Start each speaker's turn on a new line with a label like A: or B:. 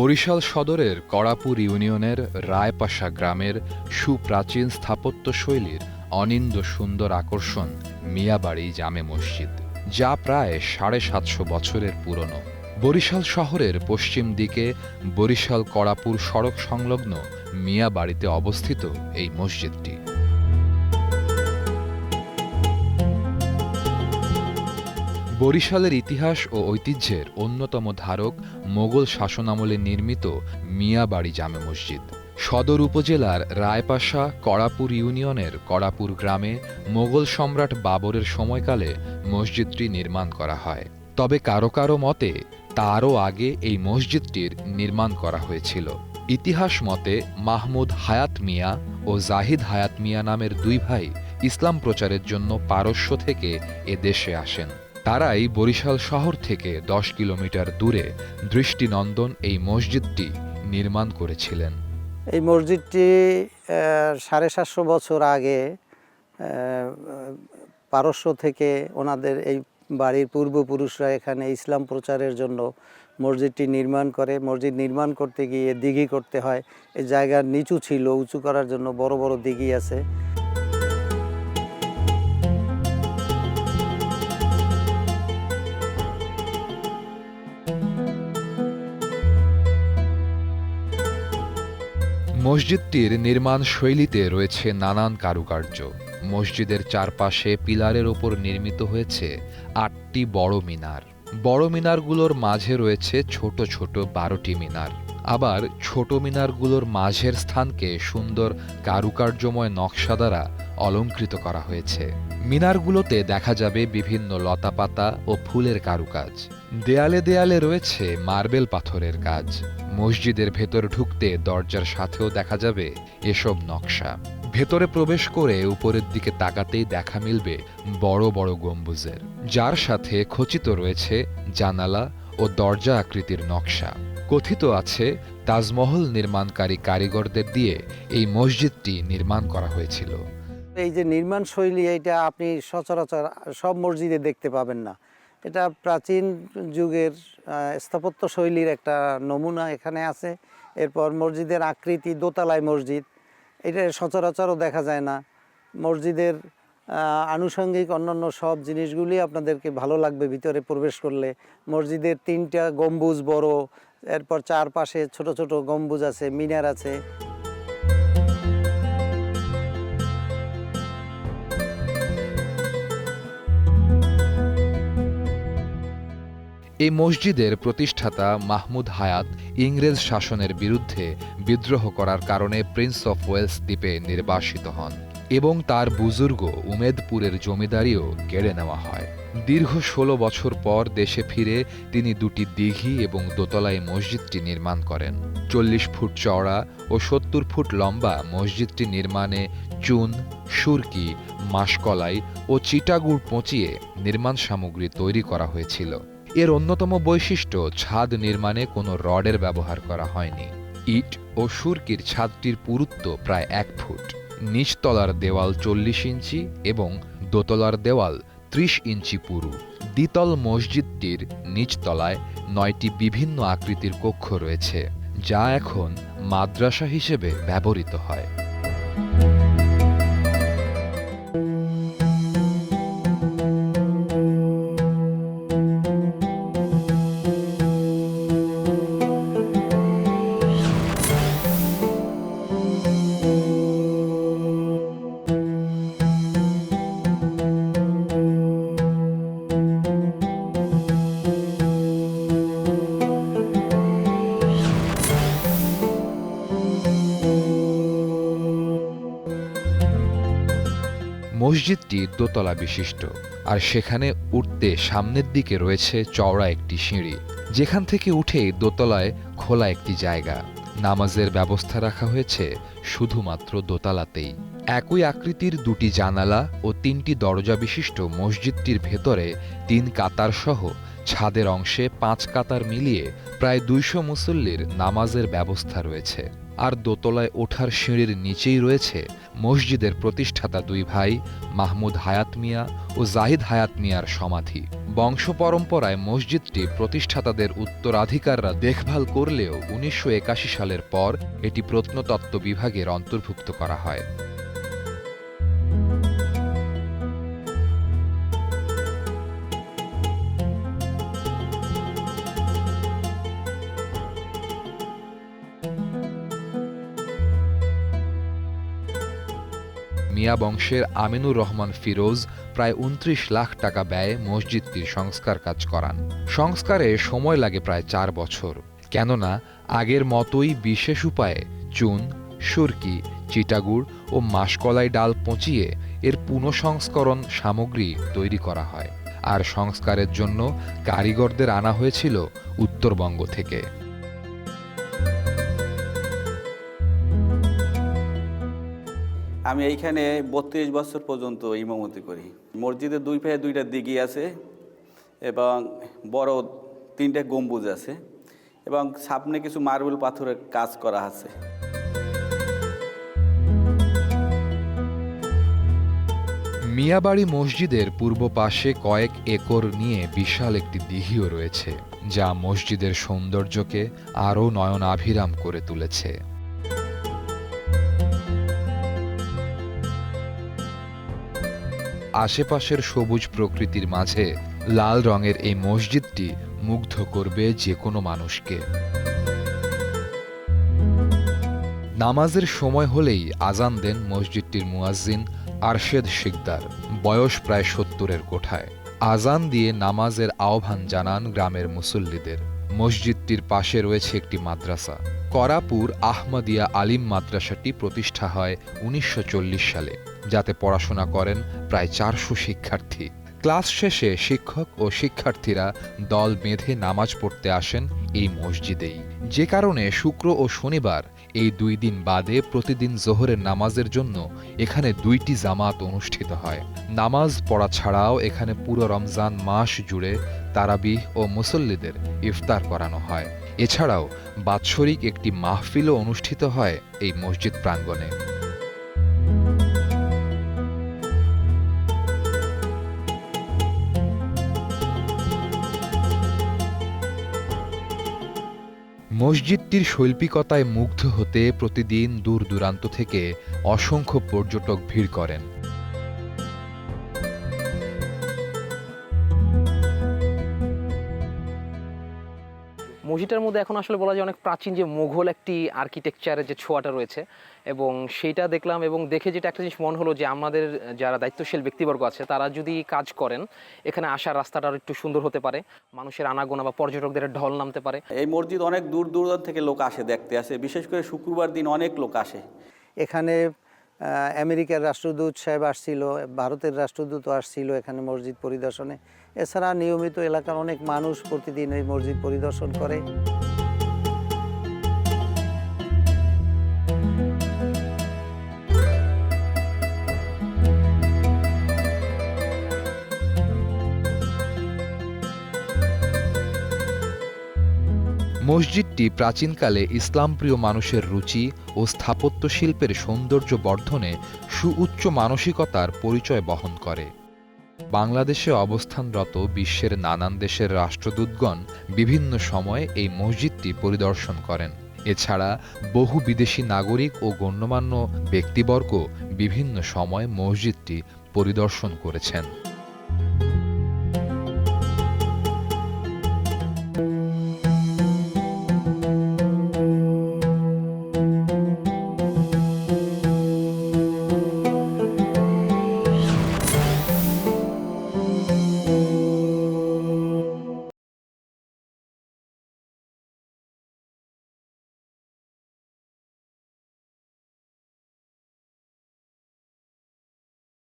A: বরিশাল সদরের কড়াপুর ইউনিয়নের রায়পাশা গ্রামের সুপ্রাচীন স্থাপত্যশৈলীর অনিন্দ সুন্দর আকর্ষণ মিয়াবাড়ি জামে মসজিদ, যা প্রায় ৭৫০ বছরের পুরনো। বরিশাল শহরের পশ্চিম দিকে বরিশাল কড়াপুর সড়ক সংলগ্ন মিয়াবাড়িতে অবস্থিত এই মসজিদটি। বরিশালের ইতিহাস ও ঐতিহ্যের অন্যতম ধারক মোগল শাসনামলে নির্মিত মিয়াবাড়ি জামে মসজিদ। সদর উপজেলার রায়পাশা কড়াপুর ইউনিয়নের কড়াপুর গ্রামে মোগল সম্রাট বাবরের সময়কালে মসজিদটি নির্মাণ করা হয়। তবে কারো কারো মতে তারও আগে এই মসজিদটির নির্মাণ করা হয়েছিল। ইতিহাস মতে মাহমুদ হায়াত মিয়া ও জাহিদ হায়াত মিয়া নামের দুই ভাই ইসলাম প্রচারের জন্য পারস্য থেকে এ দেশে আসেন। তারাই বরিশাল শহর থেকে ১০ কিলোমিটার দূরে দৃষ্টিনন্দন এই মসজিদটি নির্মাণ করেছিলেন।
B: এই মসজিদটি ৭৫০ বছর আগে পারস্য থেকে ওনাদের এই বাড়ির পূর্বপুরুষরা এখানে ইসলাম প্রচারের জন্য মসজিদটি নির্মাণ করে। মসজিদ নির্মাণ করতে গিয়ে দিঘি করতে হয়। এই জায়গা নিচু ছিল, উঁচু করার জন্য বড় বড় দিঘি আছে।
A: মসজিদটির নির্মাণ শৈলীতে রয়েছে নানান কারুকার্য। মসজিদের চারপাশে পিলারের ওপর নির্মিত হয়েছে ৮টি বড় মিনার। বড় মিনারগুলোর মাঝে রয়েছে ছোট ছোট ১২টি মিনার। আবার ছোট মিনারগুলোর মাঝের স্থানকে সুন্দর কারুকার্যময় নকশা দ্বারা অলঙ্কৃত করা হয়েছে। মিনারগুলোতে দেখা যাবে বিভিন্ন লতাপাতা ও ফুলের কারুকাজ। দেয়ালে দেয়ালে রয়েছে মার্বেল পাথরের কাজ। মসজিদের ভেতর ঢুকতে দরজার সাথেও দেখা যাবে এসব নকশা। ভেতরে প্রবেশ করে উপরের দিকে তাকাতেই দেখা মিলবে বড় বড় গম্বুজের, যার সাথে খচিত রয়েছে জানালা ও দরজা আকৃতির নকশা। কথিত আছে তাজমহল নির্মাণকারী কারিগরদের দিয়ে এই মসজিদটি নির্মাণ করা হয়েছিল।
B: এই যে নির্মাণ শৈলী, এটা আপনি সচরাচর সব মসজিদে দেখতে পাবেন না। এটা প্রাচীন যুগের স্থাপত্য শৈলীর একটা নমুনা এখানে আছে। এরপর মসজিদের আকৃতি, দোতলায় মসজিদ, এটা সচরাচরও দেখা যায় না। মসজিদের আনুষঙ্গিক অন্যান্য সব জিনিসগুলি আপনাদেরকে ভালো লাগবে ভিতরে প্রবেশ করলে। মসজিদের 3টা গম্বুজ বড়, এরপর চারপাশে ছোট ছোট গম্বুজ আছে, মিনার আছে।
A: এই মসজিদের প্রতিষ্ঠাতা মাহমুদ হায়াত ইংরেজ শাসনের বিরুদ্ধে বিদ্রোহ করার কারণে প্রিন্স অফ ওয়েলস দ্বীপে নির্বাসিত হন এবং তার বুজুর্গ উমেদপুরের জমিদারিও কেড়ে নেওয়া হয়। দীর্ঘ ১৬ বছর পর দেশে ফিরে তিনি ২টি দিঘি এবং দোতলায় মসজিদটি নির্মাণ করেন। ৪০ ফুট চওড়া ও ৭০ ফুট লম্বা মসজিদটি নির্মাণে চুন, সুরকি, মাসকলাই ও চিটাগুড় পচিয়ে নির্মাণ সামগ্রী তৈরি করা হয়েছিল। এর অন্যতম বৈশিষ্ট্য, ছাদ নির্মাণে কোনো রডের ব্যবহার করা হয়নি। ইট ও সুরকির ছাদটির পুরুত্ব প্রায় ১ ফুট। নিচতলার দেওয়াল ৪০ ইঞ্চি এবং দোতলার দেওয়াল ৩০ ইঞ্চি পুরু। দ্বিতল মসজিদটির নিচতলায় ৯টি বিভিন্ন আকৃতির কক্ষ রয়েছে, যা এখন মাদ্রাসা হিসেবে ব্যবহৃত হয়। মসজিদটি দোতলা বিশিষ্ট, আর সেখানে উঠতে সামনের দিকে রয়েছে চওড়া একটি সিঁড়ি, যেখান থেকে উঠেই দোতলায় খোলা একটি জায়গা। নামাজের ব্যবস্থা রাখা হয়েছে শুধুমাত্র দোতলাতেই। একই আকৃতির 2টি জানালা ও 3টি দরজা বিশিষ্ট মসজিদটির ভেতরে 3 কাতার সহ ছাদের অংশে 5 কাতার মিলিয়ে প্রায় 200 মুসল্লির নামাজের ব্যবস্থা রয়েছে। আর দোতলায় ওঠার সিঁড়ির নিচেই রয়েছে মসজিদের প্রতিষ্ঠাতা 2 ভাই মাহমুদ হায়াত মিয়া ও জাহিদ হায়াত মিয়ার সমাধি। বংশ পরম্পরায় মসজিদটি প্রতিষ্ঠাতাদের উত্তরাধিকাররা দেখভাল করলেও ১৯৮১ সালের পর এটি প্রত্নতত্ত্ব বিভাগের অন্তর্ভুক্ত করা হয়। মিয়া বংশের আমিনুর রহমান ফিরোজ প্রায় ২৯ লাখ টাকা ব্যয়ে মসজিদটির সংস্কার কাজ করান। সংস্কারে সময় লাগে প্রায় ৪ বছর, কেননা আগের মতোই বিশেষ উপায়ে চুন, সুরকি, চিটাগুড় ও মাসকলাই ডাল পচিয়ে এর পুনঃসংস্করণ সামগ্রী তৈরি করা হয়। আর সংস্কারের জন্য কারিগরদের আনা হয়েছিল উত্তরবঙ্গ থেকে।
C: আমি এইখানে ৩২ বছর পর্যন্ত ইমামতি করি। মসজিদের দুই পাশে দুইটা দিঘি আছে এবং বড় 3টে গম্বুজ আছে এবং সামনে কিছু মার্বেল পাথরের কাজ করা আছে।
A: মিয়াবাড়ি মসজিদের পূর্ব পাশে কয়েক একর নিয়ে বিশাল একটি দিঘিও রয়েছে, যা মসজিদের সৌন্দর্যকে আরও নয়নাভিরাম করে তুলেছে। আশেপাশের সবুজ প্রকৃতির মাঝে লাল রঙের এই মসজিদটি মুগ্ধ করবে যে কোনো মানুষকে। নামাজের সময় হলেই আজান দেন মসজিদটির মুয়াজ্জিন আরশেদ শিকদার, বয়স প্রায় ৭০-এর কোঠায়। আজান দিয়ে নামাজের আহ্বান জানান গ্রামের মুসল্লিদের। মসজিদটির পাশে রয়েছে একটি মাদ্রাসা। করাপুর আহমদিয়া আলিম মাদ্রাসাটি প্রতিষ্ঠা হয় ১৯৪০ সালে, যাতে পড়াশোনা করেন প্রায় ৪০০ শিক্ষার্থী। ক্লাস শেষে শিক্ষক ও শিক্ষার্থীরা দল বেঁধে নামাজ পড়তে আসেন এই মসজিদেই, যে কারণে শুক্র ও শনিবার এই ২ দিন বাদে প্রতিদিন জোহরের নামাজের জন্য এখানে ২টি জামাত অনুষ্ঠিত হয়। নামাজ পড়া ছাড়াও এখানে পুরো রমজান মাস জুড়ে তারাবিহ ও মুসল্লিদের ইফতার করানো হয়। এছাড়াও বাৎসরিক একটি মাহফিলও অনুষ্ঠিত হয় এই মসজিদ প্রাঙ্গণে। মসজিদটির শৈল্পিকতায় মুগ্ধ হতে প্রতিদিন দূর দূরান্ত থেকে অসংখ্য পর্যটক ভিড় করেন।
D: মসজিদটার মধ্যে এখন আসলে বলা যায় অনেক প্রাচীন যে মুঘল একটি আর্কিটেকচারের যে ছোঁয়াটা রয়েছে, এবং সেইটা দেখলাম এবং দেখে যেটা একটা জিনিস মনে হলো যে আমাদের যারা দায়িত্বশীল ব্যক্তিবর্গ আছে তারা যদি কাজ করেন, এখানে আসার রাস্তাটা আরো একটু সুন্দর হতে পারে, মানুষের আনাগোনা বা পর্যটকদের ঢল নামতে পারে।
C: এই মসজিদ অনেক দূর দূরান্ত থেকে লোক আসে দেখতে আসে, বিশেষ করে শুক্রবার দিন অনেক লোক আসে।
B: এখানে আমেরিকার রাষ্ট্রদূত সাহেব আসছিল, ভারতের রাষ্ট্রদূতও আসছিল এখানে মসজিদ পরিদর্শনে। এছাড়া নিয়মিত এলাকার অনেক মানুষ প্রতিদিন এই মসজিদ পরিদর্শন করে।
A: মসজিদটি প্রাচীনকালে ইসলামপ্রিয় মানুষের রুচি ও স্থাপত্য শিল্পের সৌন্দর্য বর্ধনে সুউচ্চ মানসিকতার পরিচয় বহন করে। বাংলাদেশে অবস্থানরত বিশ্বের নানান দেশের রাষ্ট্রদূতগণ বিভিন্ন সময়ে এই মসজিদটি পরিদর্শন করেন। এছাড়া বহু বিদেশি নাগরিক ও গণ্যমান্য ব্যক্তিবর্গ বিভিন্ন সময় মসজিদটি পরিদর্শন করেছেন।